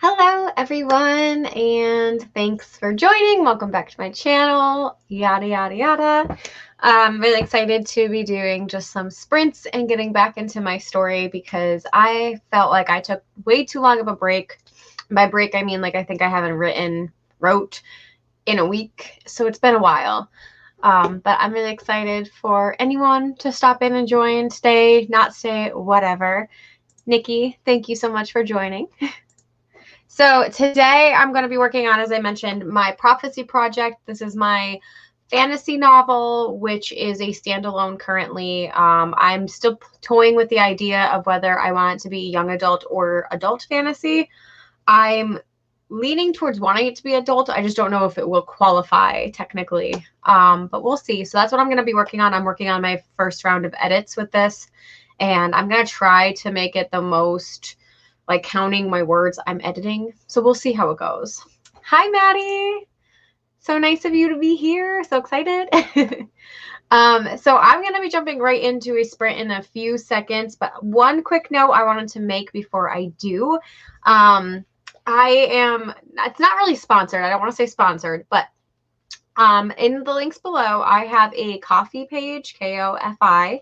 Hello everyone, and thanks for joining. Welcome back to my channel, yada yada yada. I'm really excited to be doing just some sprints and getting back into my story because I felt like I took way too long of a break. By break I mean like I think I haven't wrote in a week, so it's been a while. But I'm really excited for anyone to stop in and join, stay, not stay, whatever. Nikki, thank you so much for joining. So today I'm going to be working on, as I mentioned, my prophecy project. This is my fantasy novel, which is a standalone currently. I'm still toying with the idea of whether I want it to be young adult or adult fantasy. I'm leaning towards wanting it to be adult. I just don't know if it will qualify technically, but we'll see. So that's what I'm going to be working on. I'm working on my first round of edits with this, and I'm going to try to make it the most like counting my words I'm editing. So we'll see how it goes. Hi, Maddie. So nice of you to be here. So excited. So I'm going to be jumping right into a sprint in a few seconds, but one quick note I wanted to make before I do. It's not really sponsored. I don't want to say sponsored, but in the links below, I have a Ko-fi page, Ko-fi,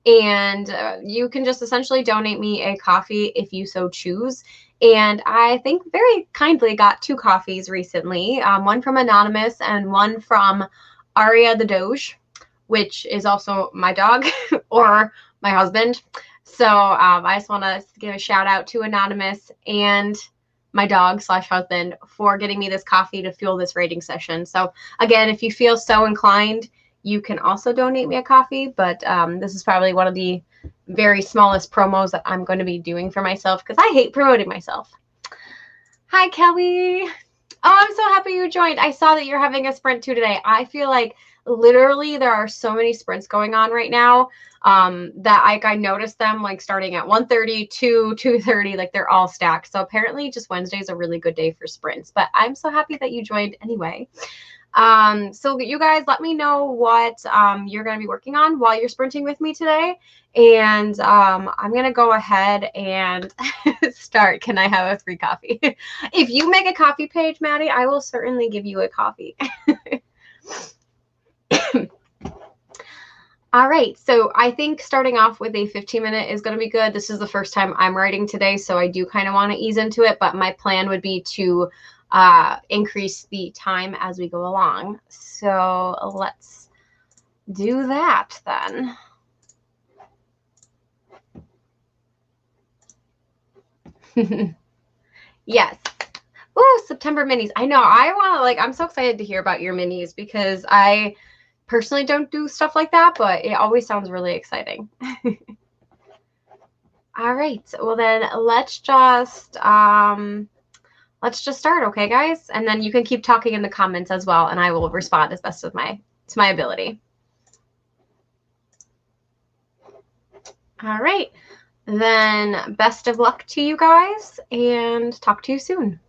and you can just essentially donate me a coffee if you so choose. And I think very kindly got 2 coffees recently, one from Anonymous and one from Aria the Doge, which is also my dog or my husband. So I just want to give a shout out to Anonymous and my dog / husband for getting me this coffee to fuel this rating session. So again, if you feel so inclined, you can also donate me a coffee, but this is probably one of the very smallest promos that I'm going to be doing for myself because I hate promoting myself. Hi, Kelly. Oh, I'm so happy you joined. I saw that you're having a sprint too today. I feel like literally there are so many sprints going on right now that I noticed them like starting at 1:30 to 2:30, like they're all stacked. So apparently just Wednesday is a really good day for sprints, but I'm so happy that you joined anyway. So you guys let me know what you're going to be working on while you're sprinting with me today. And I'm going to go ahead and start. Can I have a free coffee? If you make a coffee page, Maddie, I will certainly give you a coffee. All right, so I think starting off with a 15-minute is going to be good. This is the first time I'm writing today, so I do kind of want to ease into it, but my plan would be to increase the time as we go along. So let's do that then. Yes. Oh, September minis. I know. I'm so excited to hear about your minis because I personally don't do stuff like that, but it always sounds really exciting. All right. Well, then let's just start, okay, guys? And then you can keep talking in the comments as well, and I will respond as best as to my ability. All right. Then best of luck to you guys, and talk to you soon.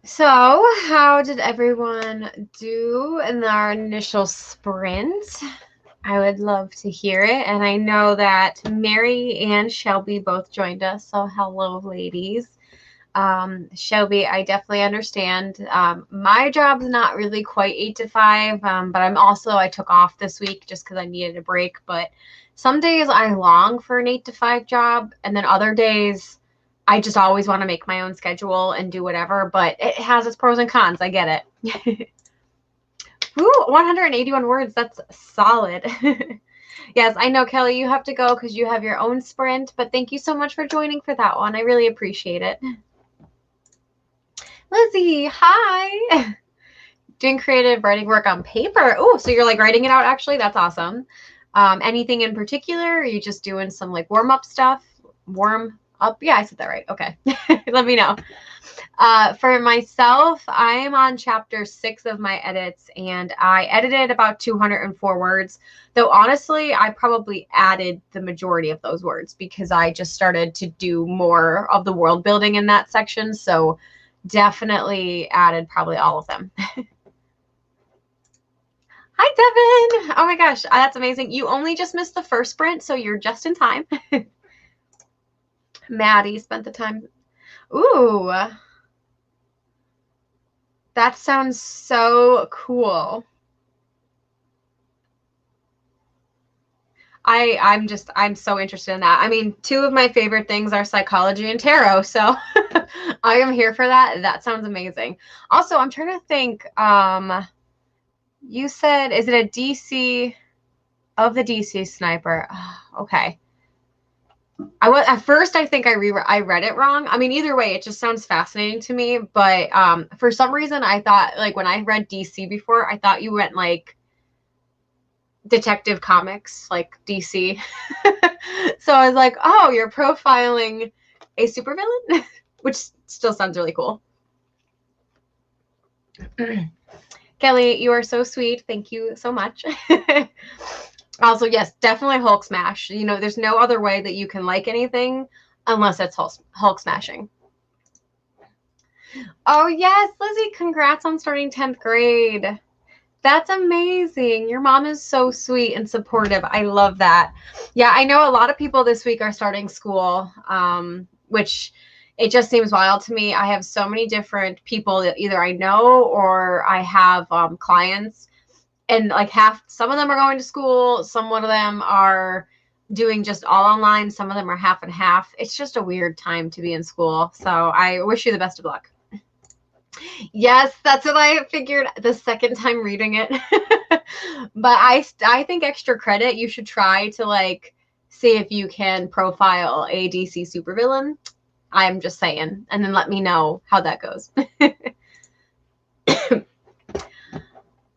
So, how did everyone do in our initial sprint? I would love to hear it. And I know that Mary and Shelby both joined us. So, hello, ladies. Shelby, I definitely understand. My job's not really quite 8 to 5, but I took off this week just because I needed a break. But some days I long for an 8 to 5 job, and then other days I just always want to make my own schedule and do whatever. But it has its pros and cons. I get it. Ooh, 181 words. That's solid. Yes, I know, Kelly, you have to go because you have your own sprint, but thank you so much for joining for that one. I really appreciate it. Lizzie, hi. Doing creative writing work on paper. Oh, so you're like writing it out actually? That's awesome. Anything in particular? Are you just doing some like warm up stuff? Warm up? Yeah, I said that right. Okay. Let me know. For myself, I am on chapter 6 of my edits, and I edited about 204 words. Though honestly, I probably added the majority of those words because I just started to do more of the world building in that section. So definitely added probably all of them. Hi, Devin. Oh my gosh, that's amazing. You only just missed the first sprint, so you're just in time. Maddie spent the time. Ooh, that sounds so cool. I'm so interested in that. I mean, two of my favorite things are psychology and tarot, so I am here for that. That sounds amazing. Also, I'm trying to think, you said, is it a DC of the DC sniper? Okay. At first I think I read it wrong. I mean, either way, it just sounds fascinating to me, but for some reason I thought, like, when I read DC before, I thought you went like Detective Comics, like DC. So I was like, oh, you're profiling a supervillain, which still sounds really cool. Kelly, you are so sweet. Thank you so much. Also, yes, definitely Hulk smash. You know, there's no other way that you can like anything unless it's Hulk smashing. Oh, yes, Lizzie, congrats on starting 10th grade. That's amazing. Your mom is so sweet and supportive. I love that. Yeah, I know a lot of people this week are starting school, which it just seems wild to me. I have so many different people that either I know or I have clients, and like some of them are going to school, some of them are doing just all online, some of them are half and half. It's just a weird time to be in school. So I wish you the best of luck. Yes, that's what I figured the second time reading it. But I think extra credit, you should try to like see if you can profile a DC supervillain. I'm just saying, and then let me know how that goes.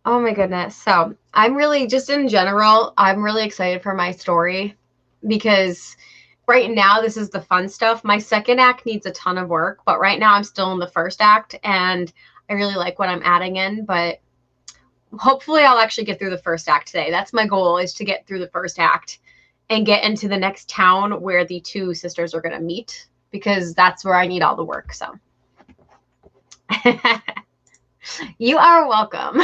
Oh my goodness. So I'm really, just in general, I'm really excited for my story because right now this is the fun stuff. My second act needs a ton of work, but right now I'm still in the first act and I really like what I'm adding in, but hopefully I'll actually get through the first act today. That's my goal, is to get through the first act and get into the next town where the two sisters are going to meet, because that's where I need all the work. So you are welcome.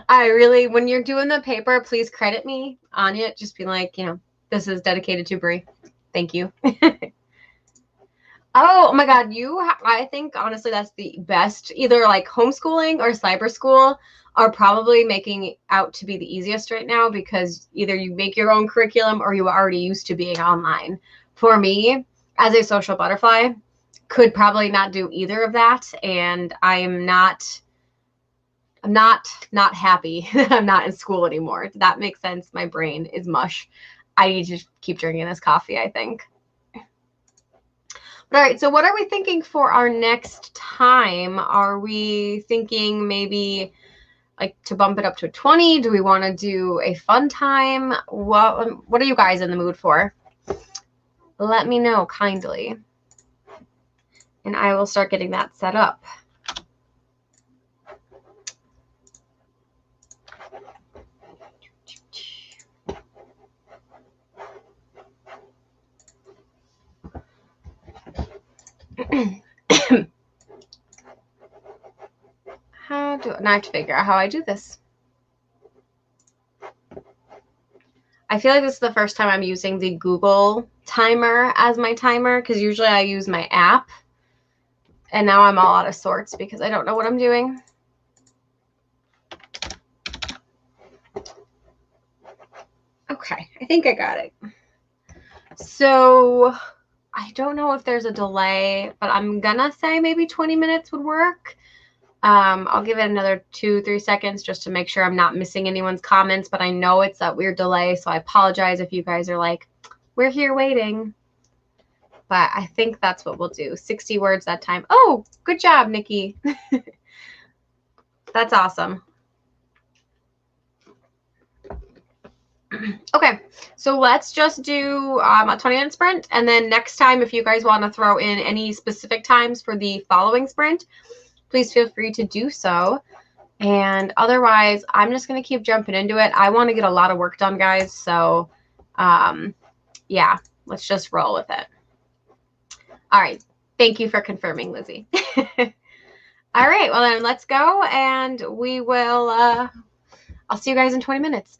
I really, when you're doing the paper, please credit me on it. Just be like, you know, this is dedicated to Bree. Thank you. Oh my God, I think honestly that's the best. Either like homeschooling or cyber school are probably making out to be the easiest right now, because either you make your own curriculum or you are already used to being online. For me, as a social butterfly, could probably not do either of that, and I'm not happy that I'm not in school anymore. That makes sense. My brain is mush. I need to keep drinking this coffee, I think. All right, so what are we thinking for our next time? Are we thinking maybe like to bump it up to 20? Do we want to do a fun time? What are you guys in the mood for? Let me know kindly, and I will start getting that set up. now I have to figure out how I do this. I feel like this is the first time I'm using the Google timer as my timer, because usually I use my app. And now I'm all out of sorts because I don't know what I'm doing. Okay, I think I got it. So I don't know if there's a delay, but I'm gonna say maybe 20 minutes would work. I'll give it another 2-3 seconds just to make sure I'm not missing anyone's comments, but I know it's that weird delay, so I apologize if you guys are like, we're here waiting. But I think that's what we'll do. 60 words that time. Oh, good job, Nikki. That's awesome. Okay, so let's just do a 20-minute sprint, and then next time, if you guys want to throw in any specific times for the following sprint, please feel free to do so. And otherwise, I'm just going to keep jumping into it. I want to get a lot of work done, guys, so yeah, let's just roll with it. All right, thank you for confirming, Lizzie. All right, well then let's go, and we will, I'll see you guys in 20 minutes.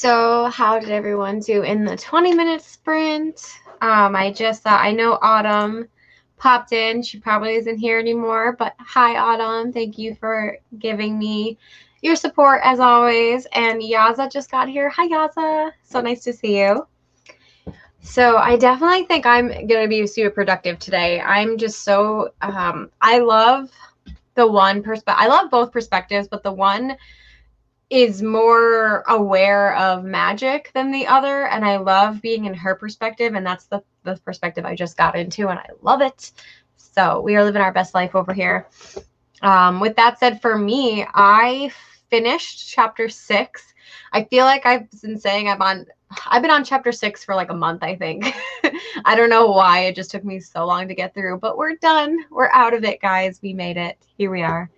So how did everyone do in the 20-minute sprint? I know Autumn popped in. She probably isn't here anymore, but hi, Autumn. Thank you for giving me your support as always. And Yaza just got here. Hi, Yaza. So nice to see you. So I definitely think I'm going to be super productive today. I'm just so, I love the one perspective. I love both perspectives, but the one is more aware of magic than the other, and I love being in her perspective, and that's the perspective I just got into, and I love it. So we are living our best life over here. With that said, for me, I finished chapter 6. I feel like I've been saying I've been on chapter 6 for like a month, I think. I don't know why it just took me so long to get through, but we're done. We're out of it, guys. We made it. Here we are.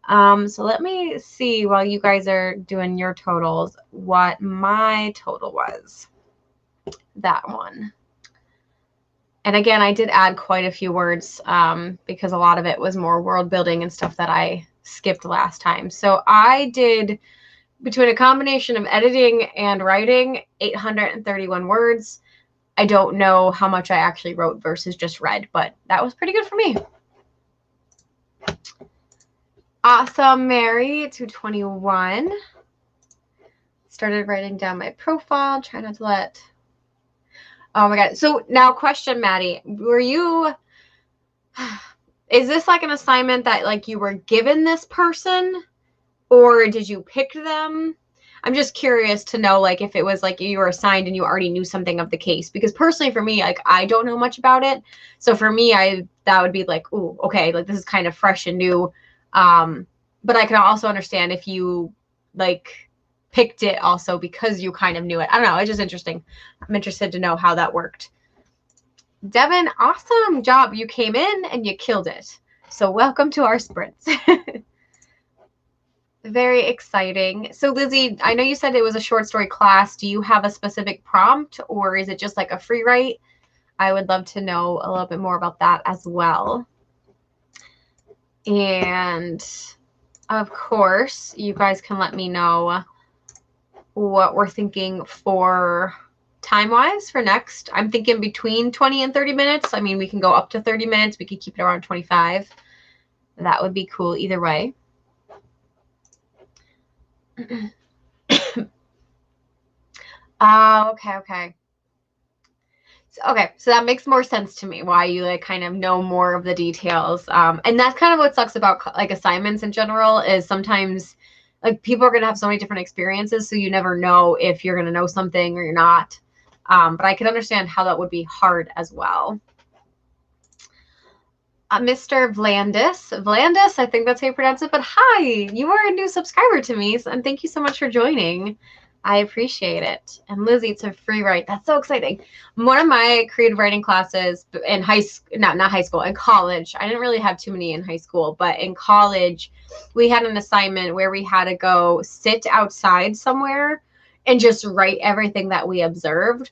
So let me see while you guys are doing your totals, what my total was. That one. And again, I did add quite a few words because a lot of it was more world building and stuff that I skipped last time. So I did, between a combination of editing and writing, 831 words. I don't know how much I actually wrote versus just read, but that was pretty good for me. Awesome, Mary, 221. Started writing down my profile. Try not to let. Oh my God. So now question, Maddie, were you, is this like an assignment that like you were given this person or did you pick them? I'm just curious to know like if it was like you were assigned and you already knew something of the case, because personally for me, like I don't know much about it. So for me, that would be like, ooh, okay, like this is kind of fresh and new. But I can also understand if you like picked it also because you kind of knew it. I don't know. It's just interesting. I'm interested to know how that worked. Devin, awesome job. You came in and you killed it. So welcome to our sprints. Very exciting. So Lizzie, I know you said it was a short story class. Do you have a specific prompt or is it just like a free write? I would love to know a little bit more about that as well. And of course, you guys can let me know what we're thinking for time-wise for next. I'm thinking between 20 and 30 minutes. I mean, we can go up to 30 minutes. We could keep it around 25. That would be cool either way. Okay. So that makes more sense to me why you like kind of know more of the details. And that's kind of what sucks about like assignments in general is sometimes like people are going to have so many different experiences. So you never know if you're going to know something or you're not. But I can understand how that would be hard as well. Mr. Vlandis, I think that's how you pronounce it. But hi, you are a new subscriber to me. And thank you so much for joining. I appreciate it. And Lizzie, it's a free write. That's so exciting. One of my creative writing classes in not high school, in college, I didn't really have too many in high school, but in college, we had an assignment where we had to go sit outside somewhere and just write everything that we observed.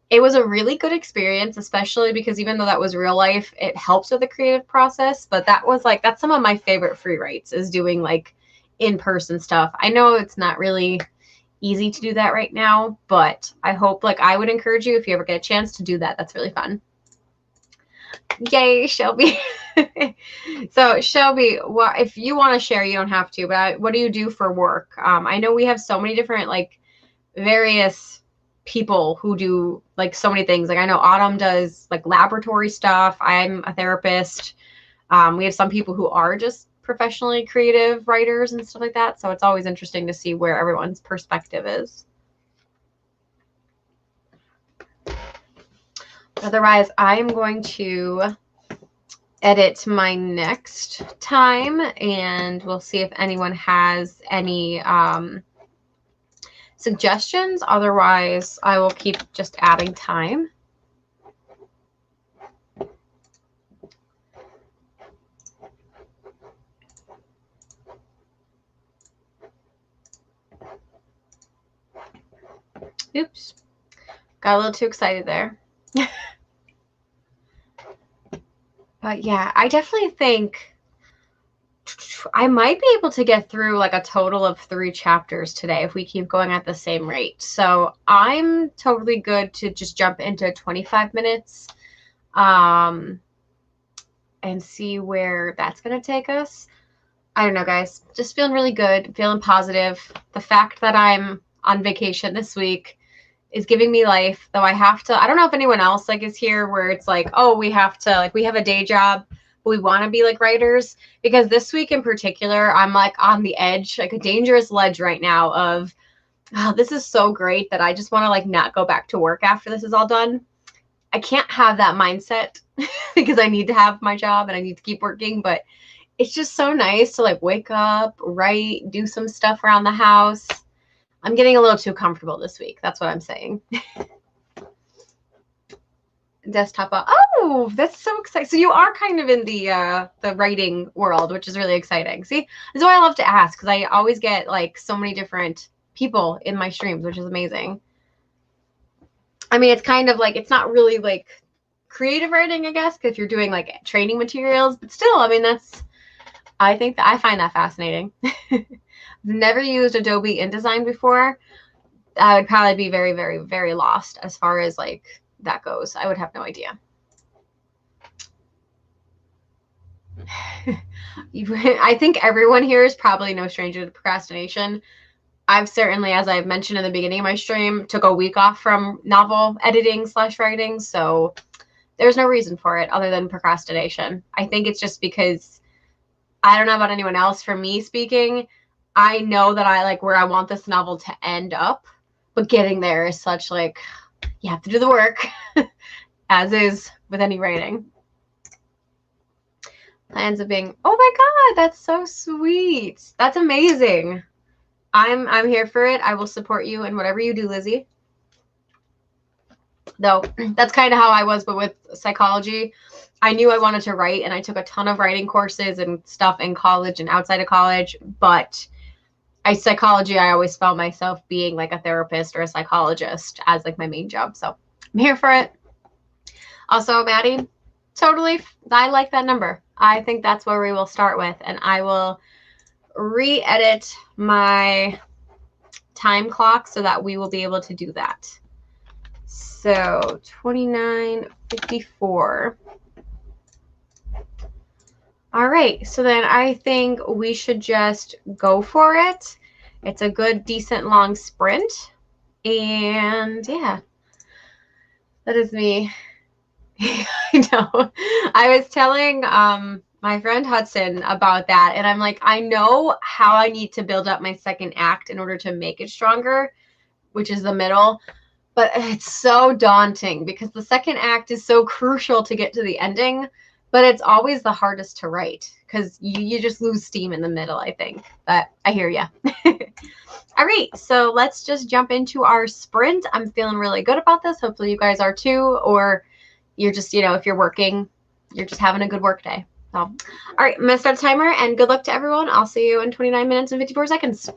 It was a really good experience, especially because even though that was real life, it helps with the creative process. But that's some of my favorite free writes is doing like in-person stuff. I know it's not really easy to do that right now, but I hope, like, I would encourage you if you ever get a chance to do that. That's really fun. Yay, Shelby. So Shelby, if you want to share, you don't have to, but what do you do for work? I know we have so many different like various people who do like so many things. Like I know Autumn does like laboratory stuff. I'm a therapist. We have some people who are just professionally creative writers and stuff like that. So it's always interesting to see where everyone's perspective is. Otherwise, I'm going to edit my next time and we'll see if anyone has any suggestions. Otherwise, I will keep just adding time. Oops, got a little too excited there. But yeah, I definitely think I might be able to get through like a total of 3 chapters today if we keep going at the same rate. So I'm totally good to just jump into 25 minutes and see where that's going to take us. I don't know, guys. Just feeling really good, feeling positive. The fact that I'm on vacation this week is giving me life, though I have to. I don't know if anyone else like is here where it's like, oh, we have to, like, we have a day job, but we want to be like writers. Because this week in particular, I'm like on the edge, like a dangerous ledge right now of, oh, this is so great that I just want to like not go back to work after this is all done. I can't have that mindset because I need to have my job and I need to keep working, but it's just so nice to like wake up, write, do some stuff around the house. I'm getting a little too comfortable this week. That's what I'm saying. Desktop. Oh, that's so exciting. So you are kind of in the writing world, which is really exciting. See, this is why I love to ask, because I always get like so many different people in my streams, which is amazing. I mean, it's kind of like, it's not really like creative writing, I guess, because you're doing like training materials, but still, I mean, I think that I find that fascinating. Never used Adobe InDesign before. I would probably be very, very, very lost as far as like that goes. I would have no idea. I think everyone here is probably no stranger to procrastination. I've certainly, as I've mentioned in the beginning of my stream, took a week off from novel editing / writing. So there's no reason for it other than procrastination. I think it's just because I don't know about anyone else. For me speaking, I know that I like where I want this novel to end up, but getting there is such like, you have to do the work as is with any writing. Plans of being, oh my God, that's so sweet. That's amazing. I'm here for it. I will support you in whatever you do, Lizzie. Though that's kind of how I was, but with psychology, I knew I wanted to write and I took a ton of writing courses and stuff in college and outside of college, but psychology, I always felt myself being like a therapist or a psychologist as like my main job. So I'm here for it. Also, Maddie, totally, I like that number. I think that's where we will start with, and I will re-edit my time clock so that we will be able to do that. So 29:54. All right, so then I think we should just go for it. It's a good, decent, long sprint. And yeah, that is me. I know. I was telling my friend Hudson about that, and I'm like, I know how I need to build up my second act in order to make it stronger, which is the middle. But it's so daunting because the second act is so crucial to get to the ending, but it's always the hardest to write because you just lose steam in the middle, I think. But I hear ya. All right, so let's just jump into our sprint. I'm feeling really good about this. Hopefully you guys are too, or you're just, you know, if you're working, you're just having a good work day. So, all right, I'm gonna start the timer and good luck to everyone. I'll see you in 29 minutes and 54 seconds.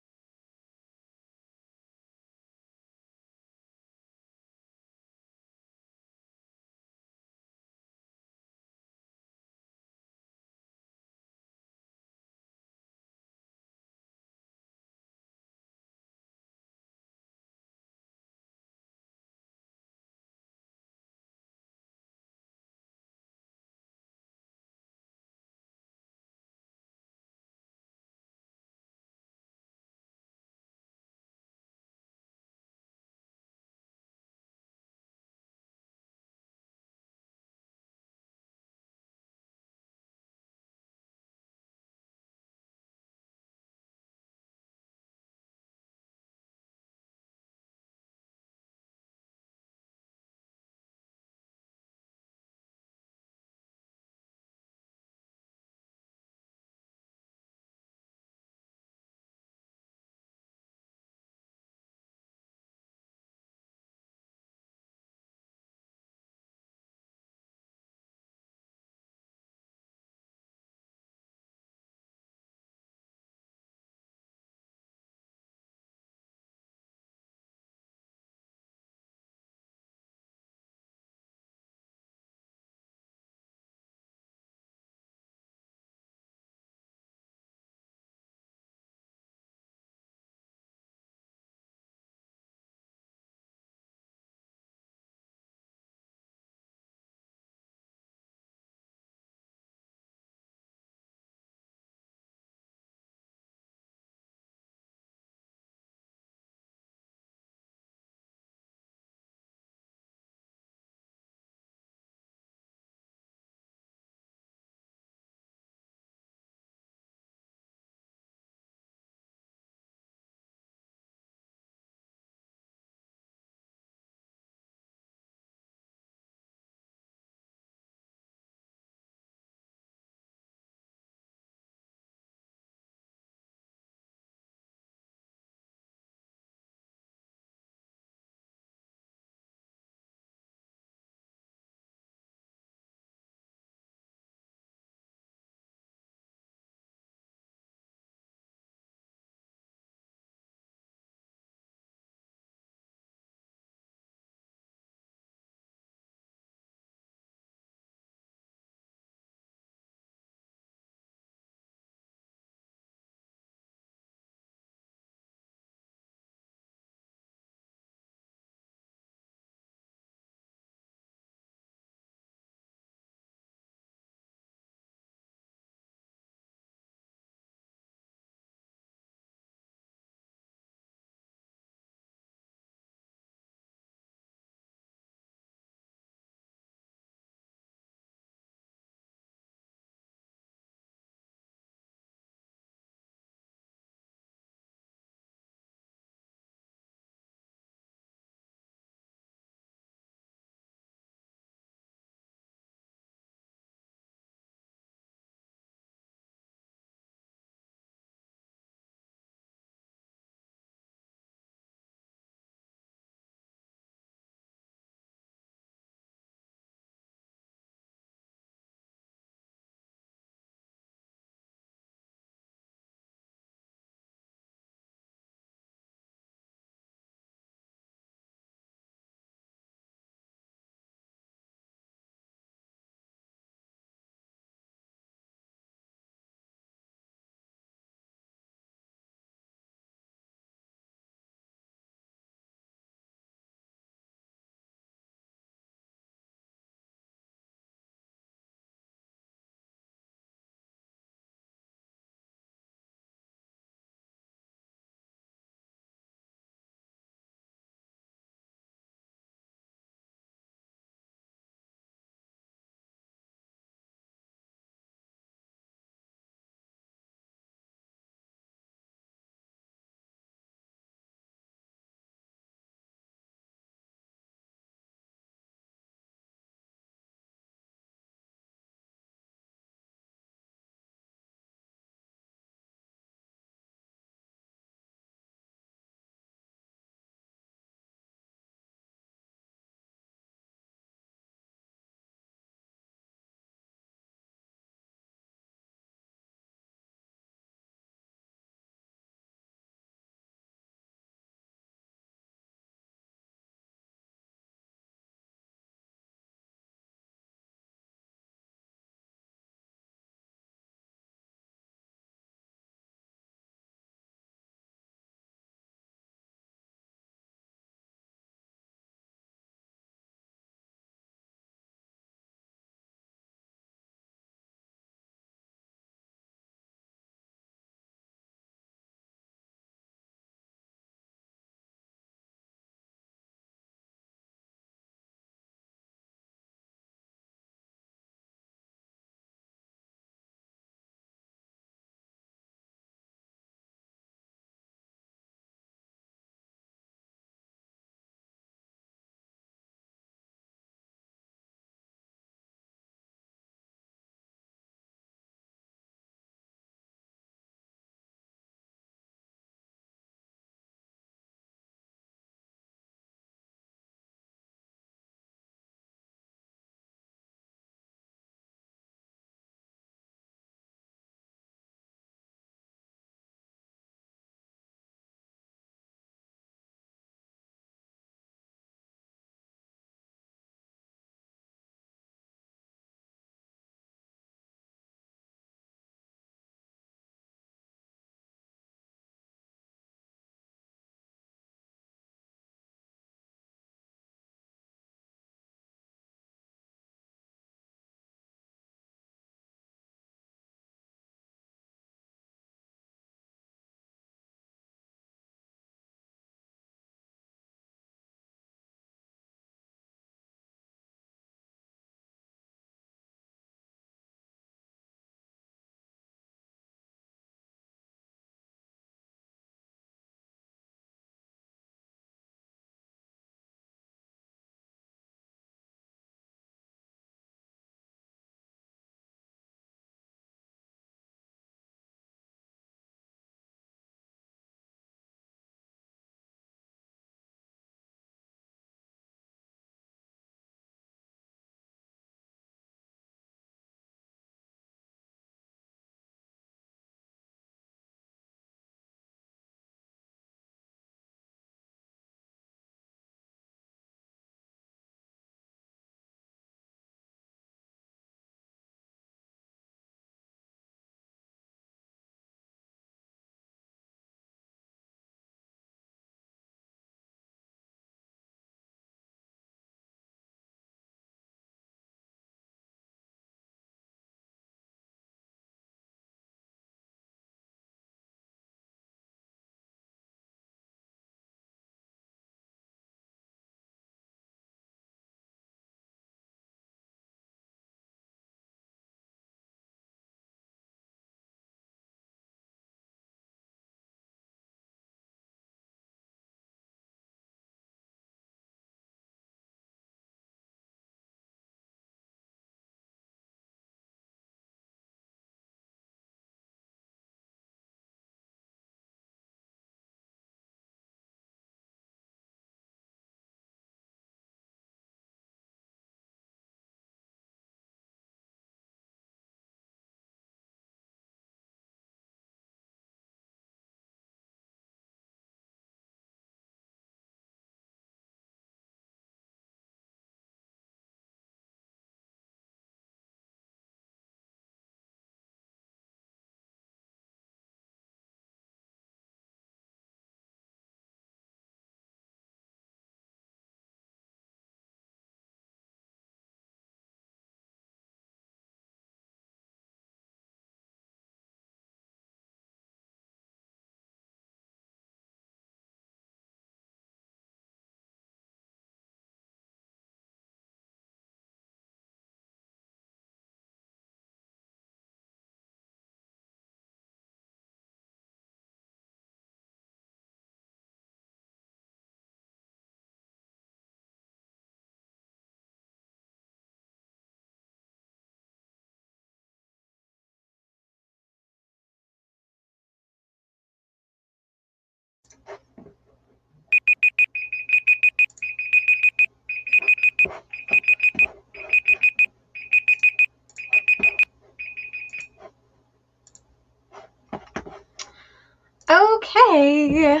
Okay.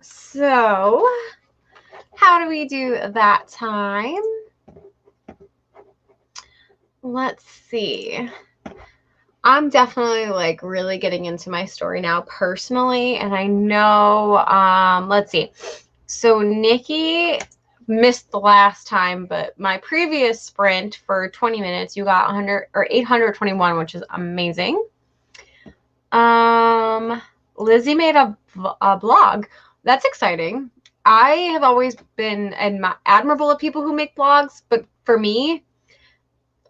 So, how do we do that time? Let's see. I'm definitely like really getting into my story now personally, and I know, let's see. So Nikki missed the last time, but my previous sprint for 20 minutes, you got 100 or 821, which is amazing. Lizzie made a blog. That's exciting. I have always been admirable of people who make blogs, but for me,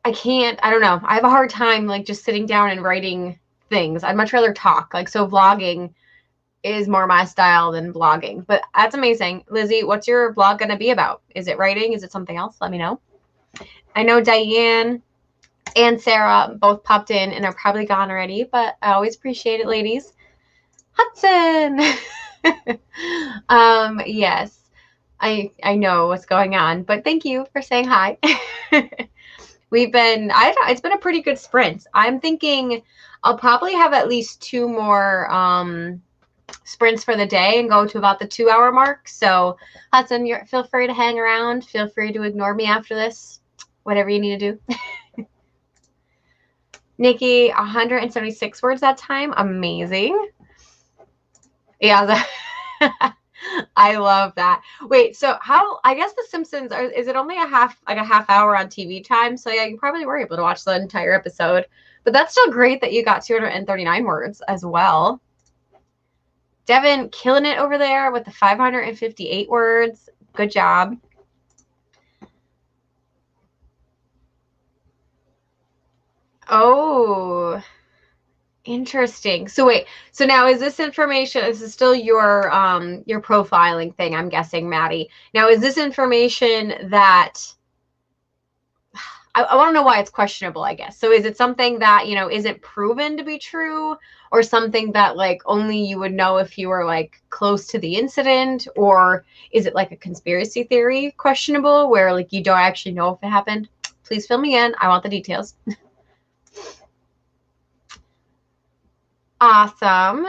I don't know. I have a hard time like just sitting down and writing things. I'd much rather talk. Like, so vlogging is more my style than blogging. But that's amazing. Lizzie, what's your blog going to be about? Is it writing? Is it something else? Let me know. I know Diane and Sarah both popped in and are probably gone already, but I always appreciate it, ladies. Hudson. Yes. I know what's going on, but thank you for saying hi. It's been a pretty good sprint. I'm thinking I'll probably have at least 2 more sprints for the day and go to about the 2-hour mark. So Hudson, feel free to hang around. Feel free to ignore me after this, whatever you need to do. Nikki, 176 words that time. Amazing. Yeah, I love that. Wait, so I guess The Simpsons, is it only a half hour on TV time? So yeah, you probably were able to watch the entire episode. But that's still great that you got 239 words as well. Devin, killing it over there with the 558 words. Good job. Oh, interesting. So wait, so now is this still your profiling thing, I'm guessing, Maddie. Now, is this information that I want to know why it's questionable, I guess. So is it something that, isn't proven to be true, or something that like only you would know if you were like close to the incident, or is it like a conspiracy theory questionable where like you don't actually know if it happened? Please fill me in. I want the details. Awesome.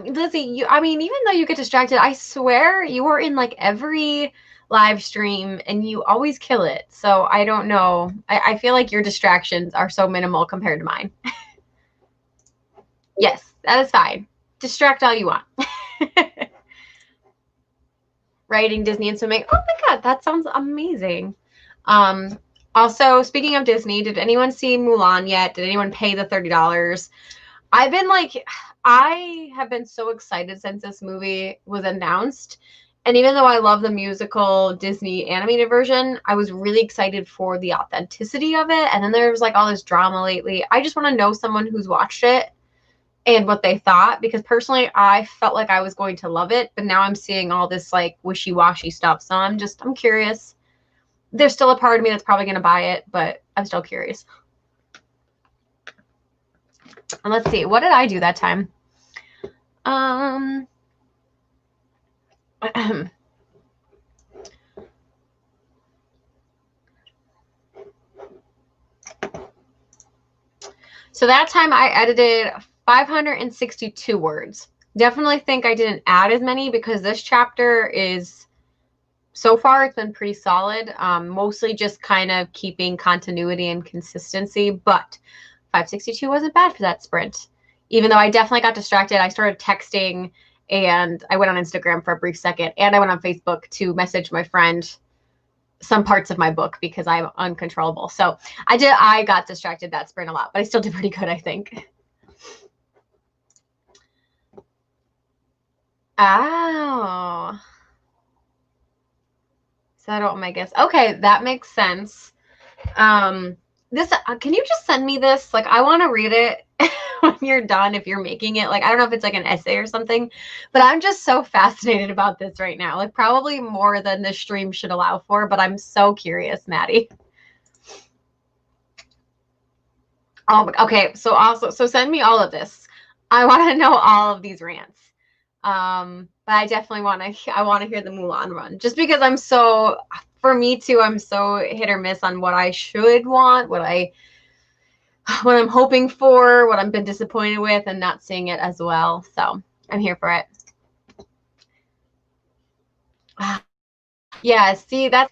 Lizzie, even though you get distracted, I swear you are in like every live stream and you always kill it. So I don't know. I feel like your distractions are so minimal compared to mine. Yes, that is fine. Distract all you want. Writing, Disney, and swimming. Oh my God, that sounds amazing. Also, speaking of Disney, did anyone see Mulan yet? Did anyone pay the $30? I have been so excited since this movie was announced. And even though I love the musical Disney animated version, I was really excited for the authenticity of it. And then there was like all this drama lately. I just want to know someone who's watched it and what they thought, because personally I felt like I was going to love it, but now I'm seeing all this like wishy-washy stuff. So I'm curious. There's still a part of me that's probably going to buy it, but I'm still curious. And let's see, what did I do that time? So that time I edited 562 words. Definitely think I didn't add as many because this chapter is, so far, it's been pretty solid. Mostly just kind of keeping continuity and consistency, but 562 wasn't bad for that sprint. Even though I definitely got distracted, I started texting and I went on Instagram for a brief second, and I went on Facebook to message my friend some parts of my book because I'm uncontrollable. So I got distracted that sprint a lot, but I still did pretty good, I think. Oh. Settle my guess. Okay, that makes sense. Can you just send me this? Like, I want to read it when you're done, if you're making it. Like, I don't know if it's like an essay or something, but I'm just so fascinated about this right now. Like, probably more than the stream should allow for, but I'm so curious, Maddie. Okay, so send me all of this. I want to know all of these rants. But I definitely want to hear the Mulan run, just because for me too, I'm so hit or miss on what I should want, what I'm hoping for, what I've been disappointed with, and not seeing it as well. So I'm here for it. Yeah, see, that's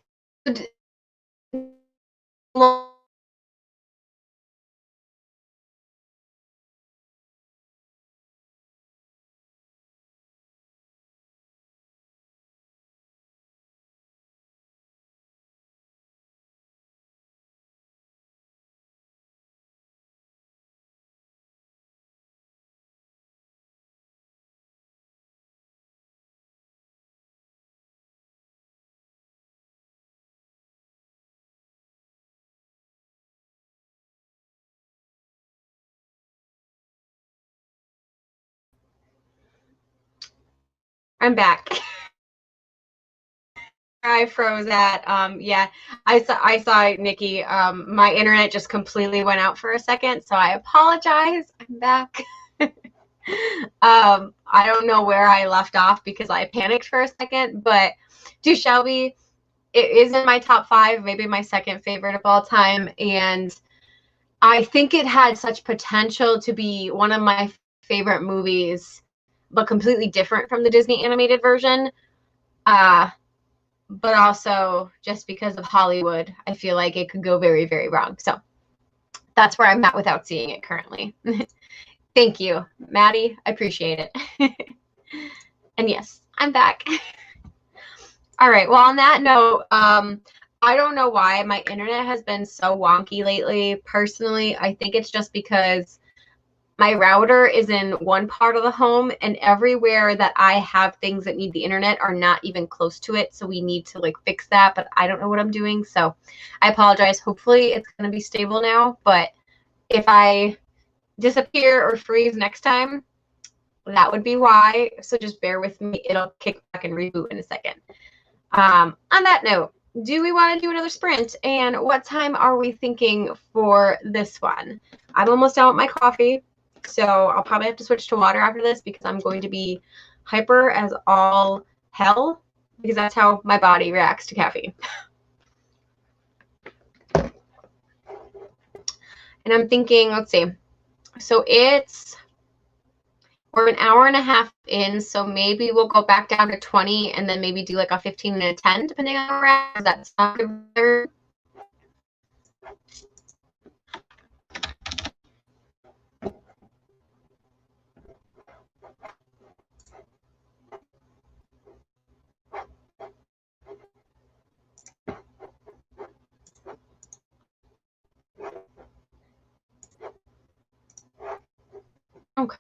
I'm back. I froze at. Yeah, I saw Nikki. My internet just completely went out for a second, so I apologize. I'm back. I don't know where I left off because I panicked for a second, but do Shelby, it is in my top 5, maybe my second favorite of all time, and I think it had such potential to be one of my favorite movies, but completely different from the Disney animated version. But also just because of Hollywood, I feel like it could go very, very wrong. So that's where I'm at without seeing it currently. Thank you, Maddie. I appreciate it. And yes, I'm back. All right. Well, on that note, I don't know why my internet has been so wonky lately. Personally, I think it's just because my router is in one part of the home, and everywhere that I have things that need the internet are not even close to it. So we need to like fix that, but I don't know what I'm doing. So I apologize. Hopefully it's going to be stable now. But if I disappear or freeze next time, that would be why. So just bear with me. It'll kick back and reboot in a second. On that note, do we want to do another sprint? And what time are we thinking for this one? I'm almost done with my coffee, so I'll probably have to switch to water after this because I'm going to be hyper as all hell because that's how my body reacts to caffeine. And I'm thinking, let's see. So we're an hour and a half in, so maybe we'll go back down to 20 and then maybe do like a 15 and a 10, depending on where we're at. Does that sound good? Okay.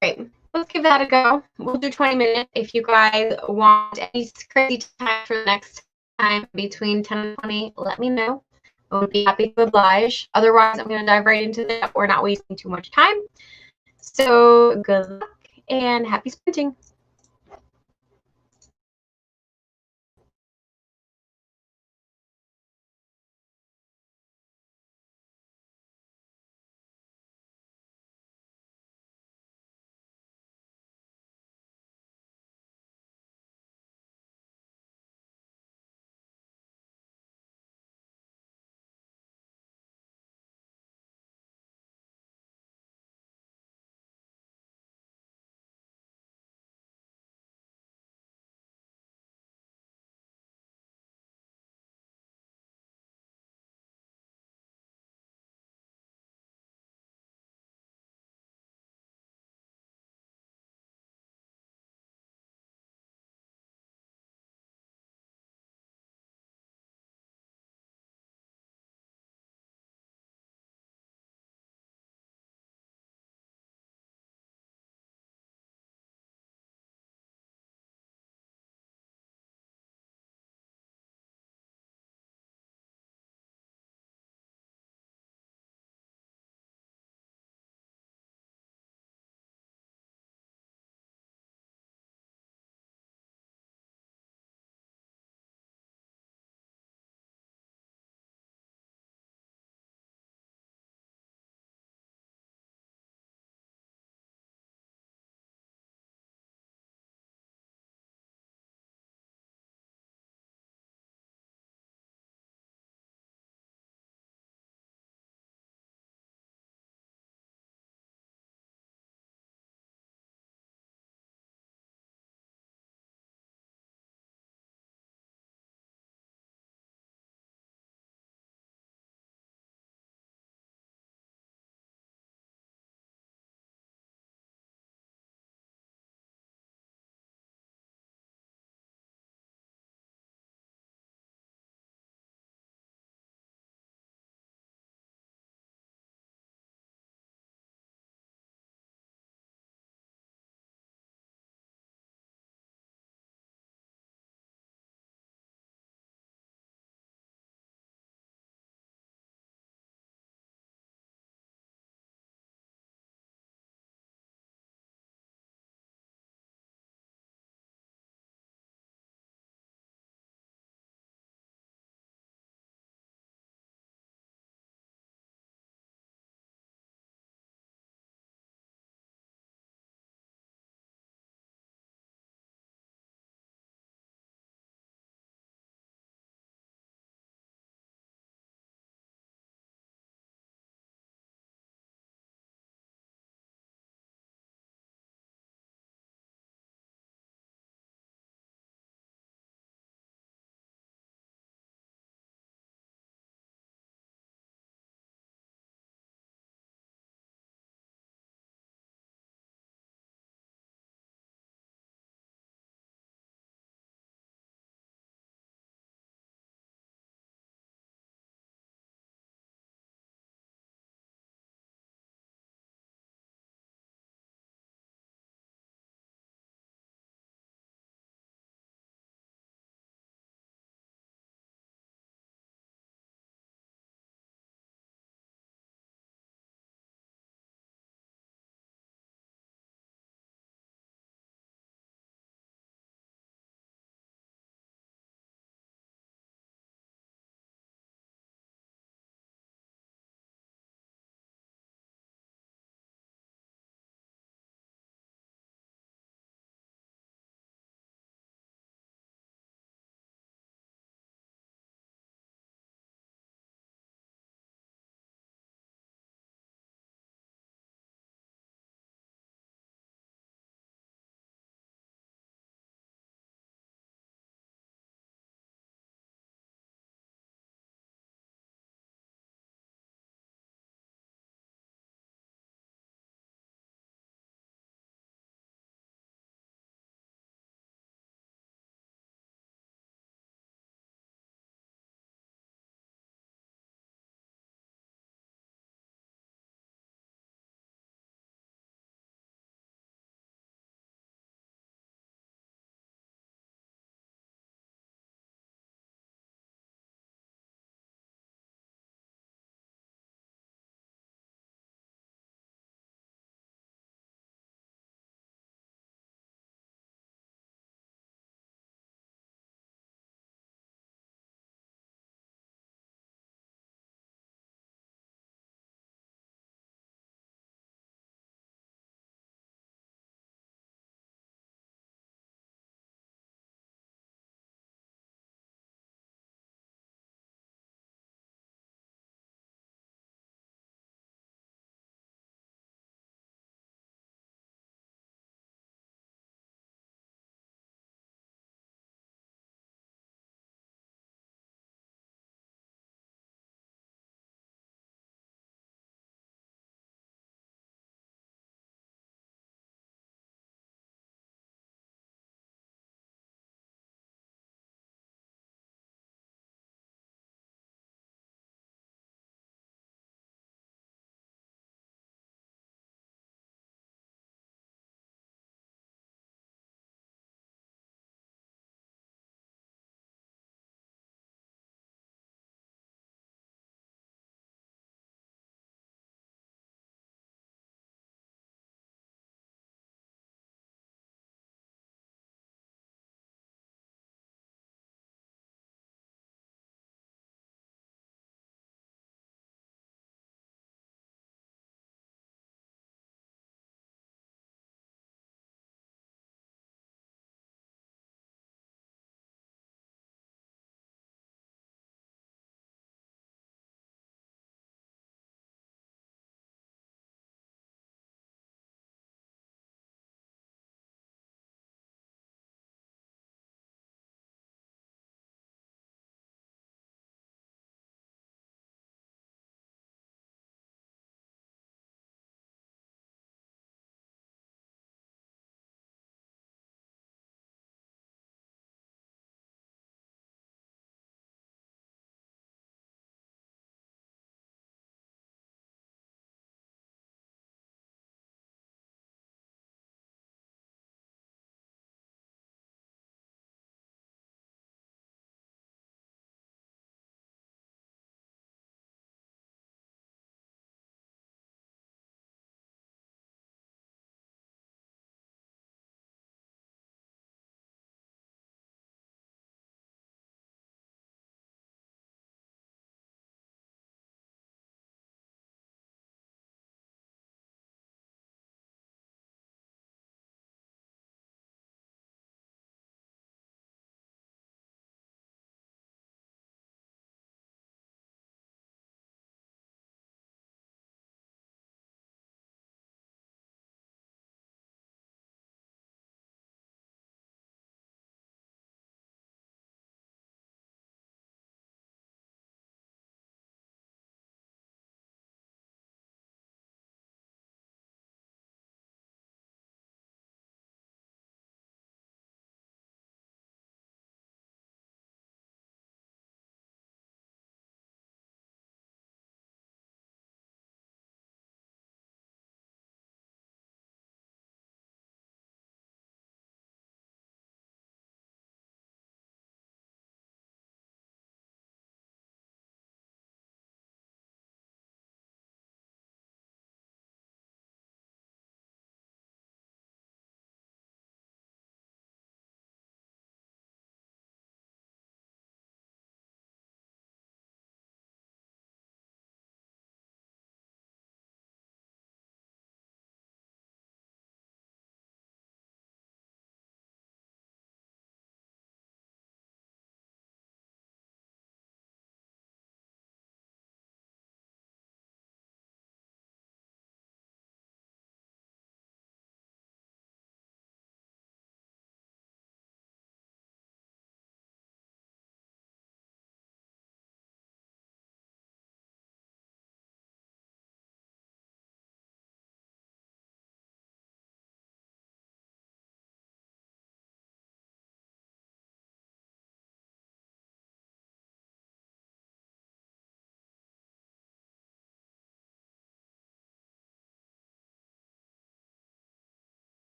Great. Let's give that a go. We'll do 20 minutes. If you guys want any crazy time for the next time between 10 and 20, let me know. I would be happy to oblige. Otherwise, I'm going to dive right into that. We're not wasting too much time. So good luck and happy sprinting.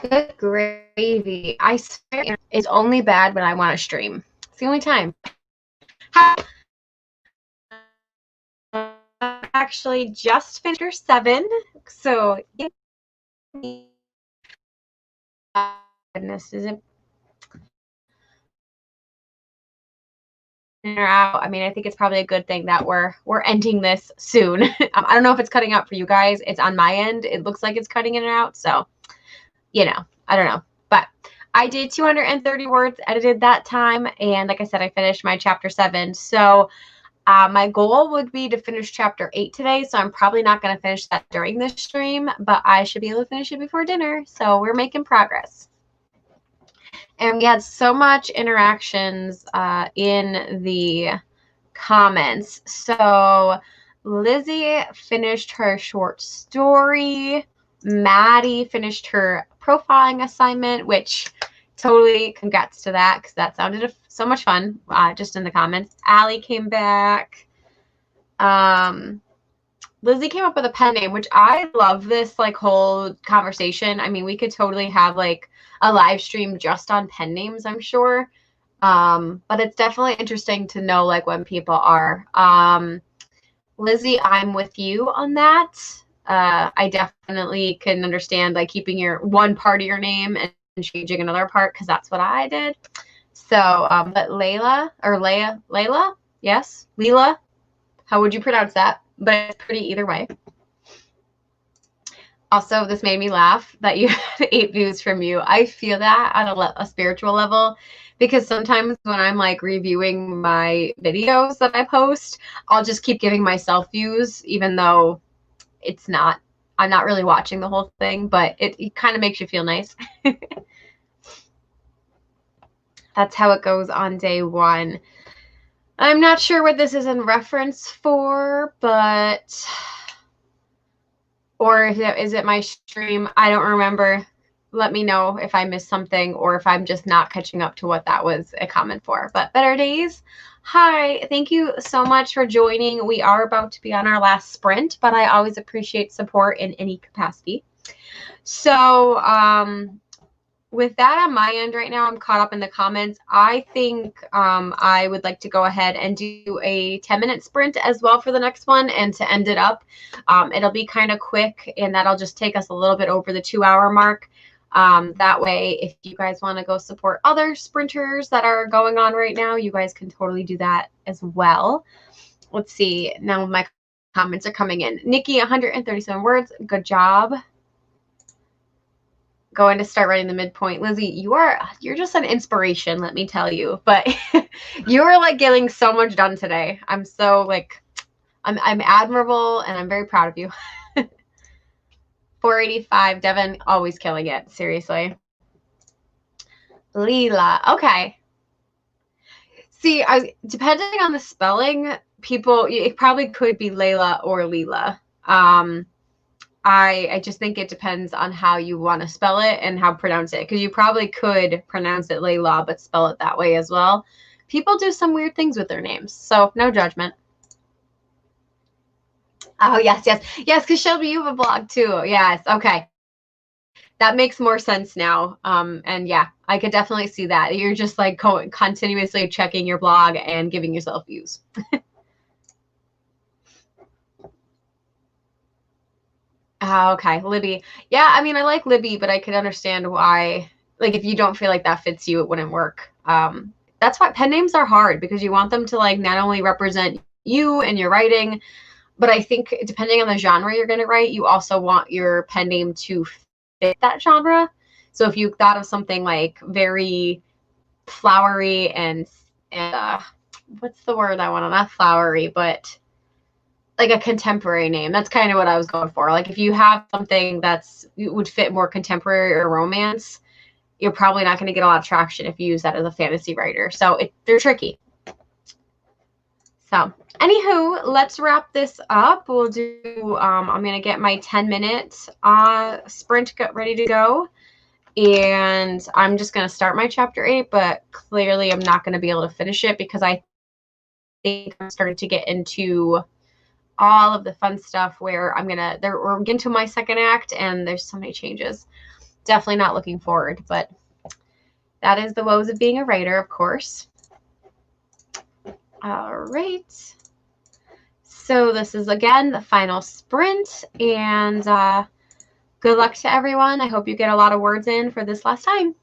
Good gravy. I swear it's only bad when I want to stream. It's the only time. Actually just finished her 7, so goodness, is it in or out? I mean, I think it's probably a good thing that we're ending this soon. I don't know if it's cutting out for you guys. It's on my end. It looks like it's cutting in and out, so you know, I don't know. But I did 230 words, edited that time, and like I said, I finished my chapter 7. So my goal would be to finish chapter 8 today, so I'm probably not going to finish that during this stream, but I should be able to finish it before dinner, so we're making progress. And we had so much interactions in the comments. So Lizzie finished her short story. Maddie finished her profiling assignment, which totally congrats to that because that sounded so much fun just in the comments. Allie came back. Lizzie came up with a pen name, which I love this like whole conversation. I mean, we could totally have like a live stream just on pen names, I'm sure. But it's definitely interesting to know like when people are. Lizzie, I'm with you on that. I definitely can understand like keeping your one part of your name and changing another part because that's what I did. So, but Layla, yes, Leela, how would you pronounce that? But it's pretty either way. Also, this made me laugh that you had 8 views from you. I feel that on a spiritual level because sometimes when I'm like reviewing my videos that I post, I'll just keep giving myself views even though I'm not really watching the whole thing, but it kind of makes you feel nice. That's how it goes on day 1. I'm not sure what this is in reference for, but or is it my stream? I don't remember. Let me know if I missed something or if I'm just not catching up to what that was a comment for. But better days. Hi, thank you so much for joining. We are about to be on our last sprint, but I always appreciate support in any capacity. So with that on my end right now, I'm caught up in the comments. I think I would like to go ahead and do a 10-minute sprint as well for the next one and to end it up. It'll be kind of quick and that'll just take us a little bit over the 2-hour mark. That way, if you guys want to go support other sprinters that are going on right now, you guys can totally do that as well. Let's see. Now my comments are coming in. Nikki, 137 words. Good job. Going to start writing the midpoint. Lizzie, you're just an inspiration, let me tell you. But you are like getting so much done today. I'm so like I'm admirable and I'm very proud of you. 485, Devin, always killing it. Seriously. Leela. Okay. See, depending on the spelling, it probably could be Layla or Leela. I just think it depends on how you want to spell it and how pronounce it. Because you probably could pronounce it Layla, but spell it that way as well. People do some weird things with their names, so no judgment. Oh, yes. Yes, because Shelby, you have a blog too. Yes, okay. That makes more sense now. And yeah, I could definitely see that. You're just like continuously checking your blog and giving yourself views. Oh, okay, Libby. Yeah, I mean, I like Libby, but I could understand why, like, if you don't feel like that fits you, it wouldn't work. That's why pen names are hard because you want them to, like, not only represent you and your writing, but I think depending on the genre you're going to write, you also want your pen name to fit that genre. So if you thought of something, like, very flowery and what's the word I want? Not flowery, but like a contemporary name. That's kind of what I was going for. Like if you have something would fit more contemporary or romance, you're probably not going to get a lot of traction if you use that as a fantasy writer. So they're tricky. So anywho, let's wrap this up. We'll do, I'm going to get my 10-minute sprint ready to go. And I'm just going to start my chapter 8, but clearly I'm not going to be able to finish it because I think I'm starting to get into all of the fun stuff where we're getting to my second act and there's so many changes. Definitely not looking forward, but that is the woes of being a writer, of course. All right. So this is, again, the final sprint, and good luck to everyone. I hope you get a lot of words in for this last time.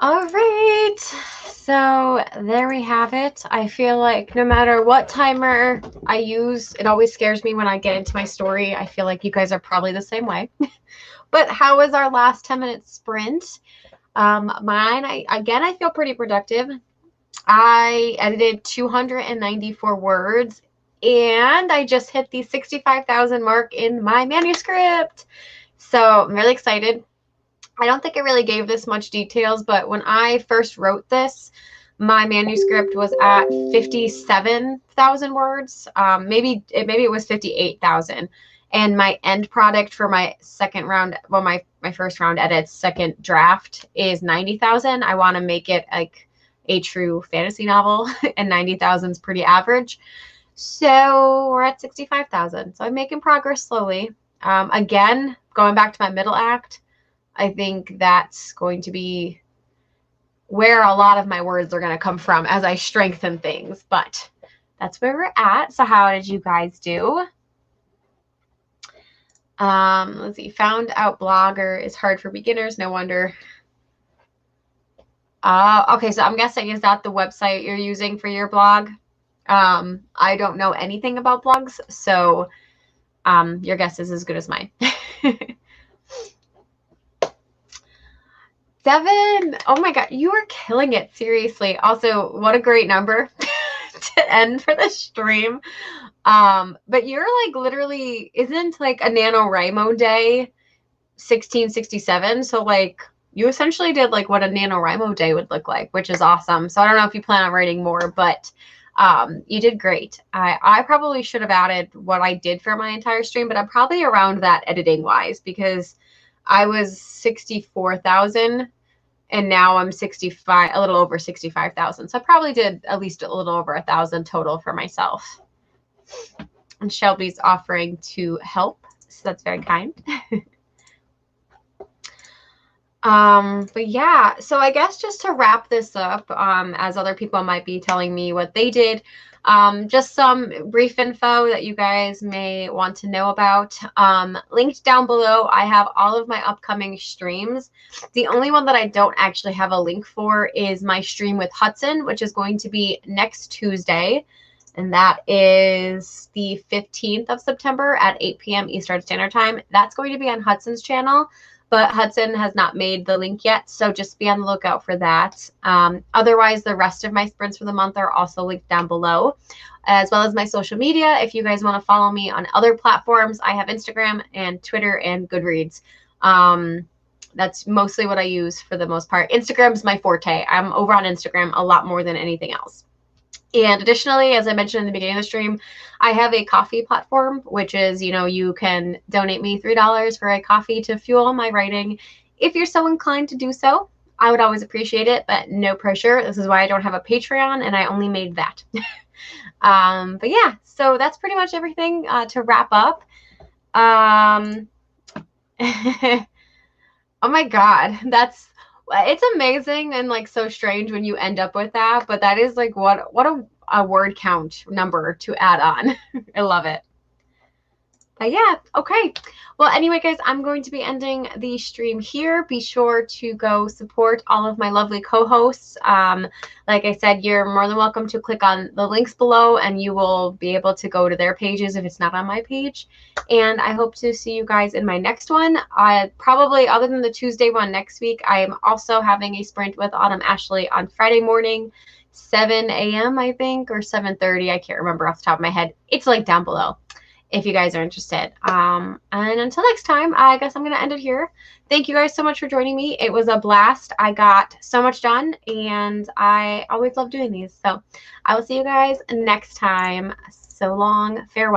All right, so there we have it. I feel like no matter what timer I use, it always scares me when I get into my story. I feel like you guys are probably the same way. But how was our last 10-minute sprint? Mine, I feel pretty productive. I edited 294 words and I just hit the 65,000 mark in my manuscript. So I'm really excited. I don't think I really gave this much details, but when I first wrote this, my manuscript was at 57,000 words. Maybe it was 58,000. And my end product for my second round, well, my first round edits, second draft is 90,000. I want to make it like a true fantasy novel, and 90,000 is pretty average. So we're at 65,000. So I'm making progress slowly. Again, going back to my middle act, I think that's going to be where a lot of my words are going to come from as I strengthen things, but that's where we're at. So how did you guys do? Let's see. Found out blogger is hard for beginners. No wonder. Okay, so I'm guessing, is that the website you're using for your blog? I don't know anything about blogs, so your guess is as good as mine. 7. Oh my God, you are killing it. Seriously. Also, what a great number to end for the stream. But you're like literally, isn't like a NaNoWriMo day 1667? So like you essentially did like what a NaNoWriMo day would look like, which is awesome. So I don't know if you plan on writing more, but you did great. I probably should have added what I did for my entire stream, but I'm probably around that editing wise, because I was 64,000 and now I'm 65, a little over 65,000. So I probably did at least a little over 1,000 total for myself. And Shelby's offering to help, so that's very kind. But yeah, so I guess just to wrap this up, as other people might be telling me what they did, just some brief info that you guys may want to know about. Linked down below, I have all of my upcoming streams. The only one that I don't actually have a link for is my stream with Hudson, which is going to be next Tuesday. And that is the 15th of September at 8 p.m. Eastern Standard Time. That's going to be on Hudson's channel, but Hudson has not made the link yet, so just be on the lookout for that. Otherwise, the rest of my sprints for the month are also linked down below, as well as my social media. If you guys want to follow me on other platforms, I have Instagram and Twitter and Goodreads. That's mostly what I use for the most part. Instagram is my forte. I'm over on Instagram a lot more than anything else. And additionally, as I mentioned in the beginning of the stream, I have a coffee platform, which is, you can donate me $3 for a coffee to fuel my writing. If you're so inclined to do so, I would always appreciate it, but no pressure. This is why I don't have a Patreon, and I only made that. But yeah, so that's pretty much everything to wrap up. Oh my God, it's amazing and like so strange when you end up with that, but that is like what a word count number to add on. I love it. But yeah, okay. Well, anyway, guys, I'm going to be ending the stream here. Be sure to go support all of my lovely co-hosts. Like I said, you're more than welcome to click on the links below and you will be able to go to their pages if it's not on my page. And I hope to see you guys in my next one. Probably, other than the Tuesday one next week, I am also having a sprint with Autumn Ashley on Friday morning, 7 a.m. I think, or 7:30. I can't remember off the top of my head. It's linked down below if you guys are interested. And until next time, I guess I'm going to end it here. Thank you guys so much for joining me. It was a blast. I got so much done, and I always love doing these. So I will see you guys next time. So long. Farewell.